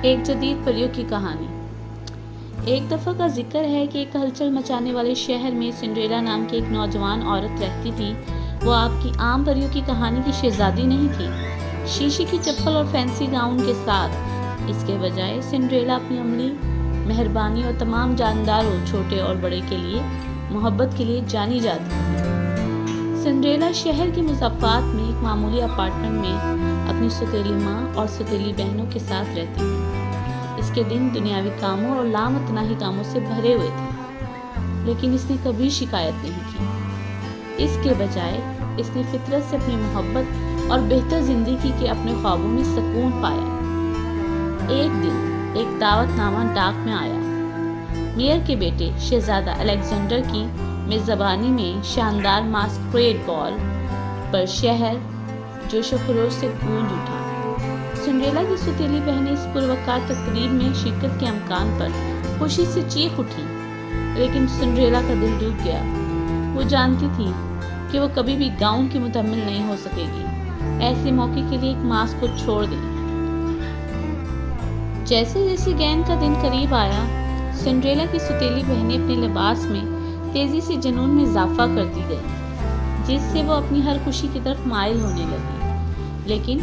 ایک جدید پریوں کی کہانی۔ ایک دفعہ کا ذکر ہے کہ ایک ہلچل مچانے والے شہر میں سنڈریلا نام کی ایک نوجوان عورت رہتی تھی۔ وہ آپ کی عام پریوں کی کہانی کی شہزادی نہیں تھی، شیشے کی چپل اور فینسی گاؤن کے ساتھ۔ اس کے بجائے سنڈریلا اپنی عملی مہربانی اور تمام جانداروں، چھوٹے اور بڑے کے لیے محبت کے لیے جانی جاتی تھی۔ سنڈریلا شہر کی مضافات میں ایک معمولی اپارٹمنٹ میں اپنی ستیلی ماں اور ستیلی بہنوں کے ساتھ رہتی تھی۔ اس کے دن دنیاوی کاموں اور لامتناہی کاموں سے بھرے ہوئے تھے، لیکن اس نے کبھی شکایت نہیں کی۔ اس کے بجائے اس نے فطرت سے اپنی محبت اور بہتر زندگی کے اپنے خوابوں میں سکون پایا۔ ایک دن ایک دعوت نامہ ڈاک میں آیا۔ میئر کے بیٹے شہزادہ الیگزینڈر کی میزبانی میں شاندار ماسکریڈ بال پر شہر جوش و خروش سے گونج اٹھا۔ سنڈریلا کی ستیلی بہنیں اس پروقار تقریب میں شرکت کے امکان پر خوشی سے چیخ اٹھی، لیکن سنڈریلا کا دل ڈوب گیا۔ وہ جانتی تھی کہ وہ کبھی بھی گاؤن کی مکمل نہیں ہو سکے گی۔ ایسے موقع کے لیے ایک ماسک کو چھوڑ دیں۔ جیسے جیسے گین کا دن قریب آیا، سنڈریلا کی ستیلی بہنیں اپنے لباس میں تیزی سے جنون میں اضافہ کرتی گئیں، جس سے وہ اپنی ہر خوشی کی طرف مائل ہونے لگی۔ لیکن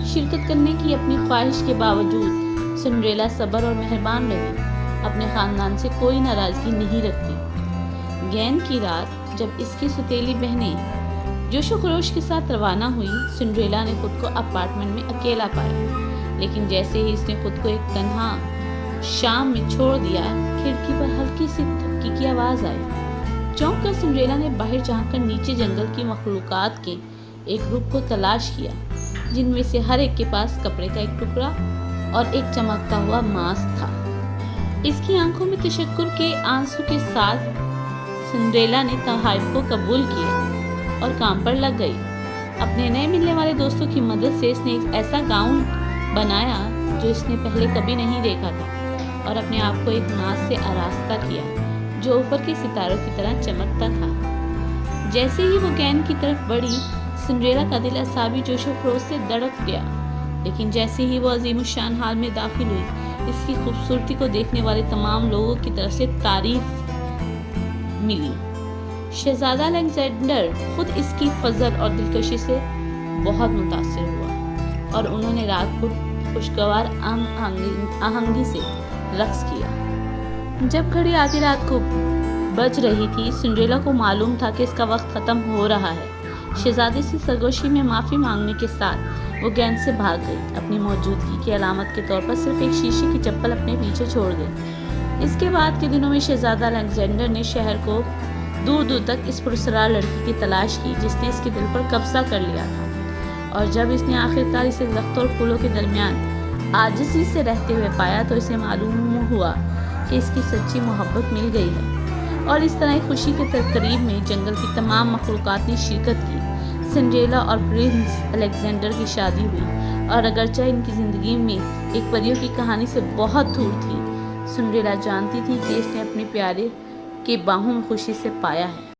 شرکت کرنے کی اپنی خواہش کے باوجود سنڈریلا صبر اور مہربان رہی، اپنے خاندان سے کوئی ناراضگی نہیں رکھتی۔ گین کی رات جب اس کی ستیلی بہنیں جوش و خروش کے ساتھ روانہ ہوئی، سنڈریلا نے خود کو اپارٹمنٹ میں اکیلا پایا۔ لیکن جیسے ہی اس نے خود کو ایک تنہا شام میں چھوڑ دیا، کھڑکی پر ہلکی سی تھپکی کی آواز آئی۔ چونک کر سنڈریلا نے باہر جھانک کر نیچے جنگل کی مخلوقات کے ایک گروپ کو تلاش کیا، جن میں سے ہر ایک کے پاس کپڑے کا ایک ٹکڑا اور ایک چمکتا ہوا ماسک تھا۔ اس کی آنکھوں میں تشکر کے آنسو کے ساتھ سنڈریلا نے تحائف کو قبول کیا اور کام پر لگ گئی۔ اپنے نئے ملنے والے دوستوں کی مدد سے اس نے ایک ایسا گاؤن بنایا جو اس نے پہلے کبھی نہیں دیکھا تھا، اور اپنے آپ کو ایک ناز سے آراستہ کیا جو اوپر کے ستاروں کی طرح چمکتا تھا۔ جیسے ہی وہ گین کی طرف بڑھی، سنڈریلا کا دل اعصابی جوش و خروش سے دھڑک گیا۔ لیکن جیسے ہی وہ عظیم الشان ہال میں داخل ہوئی، اس کی خوبصورتی کو دیکھنے والے تمام لوگوں کی طرف سے تعریف ملی۔ شہزادہ الیگزینڈر خود اس کی فضل اور دلکشی سے بہت متاثر ہوا، اور انہوں نے رات کو خوشگوار آہنگی سے رقص کیا۔ جب گھڑی آدھی رات کو بج رہی تھی، سنڈریلا کو معلوم تھا کہ اس کا وقت ختم ہو رہا ہے۔ شہزادے سے سرگوشی میں معافی مانگنے کے ساتھ وہ گین سے بھاگ گئی، اپنی موجودگی کی علامت کے طور پر صرف ایک شیشے کی چپل اپنے پیچھے چھوڑ گئی۔ اس کے بعد کے دنوں میں شہزادہ الیگزینڈر نے شہر کو دور دور تک اس پراسرار لڑکی کی تلاش کی جس نے اس کے دل پر قبضہ کر لیا تھا، اور جب اس نے آخرکار اسے درختوں اور پھولوں کے درمیان عاجزی سے رہتے ہوئے پایا تو اسے معلوم ہوا کہ اس کی سچی محبت مل گئی ہے۔ اور اس طرح ایک خوشی کے تقریب میں جنگل کی تمام مخلوقات نے شرکت کی۔ سنڈریلا اور پرنس الیگزینڈر کی شادی ہوئی، اور اگرچہ ان کی زندگی میں ایک پریوں کی کہانی سے بہت دور تھی، سنڈریلا جانتی تھی کہ اس نے اپنے پیارے کے باہوں میں خوشی سے پایا ہے۔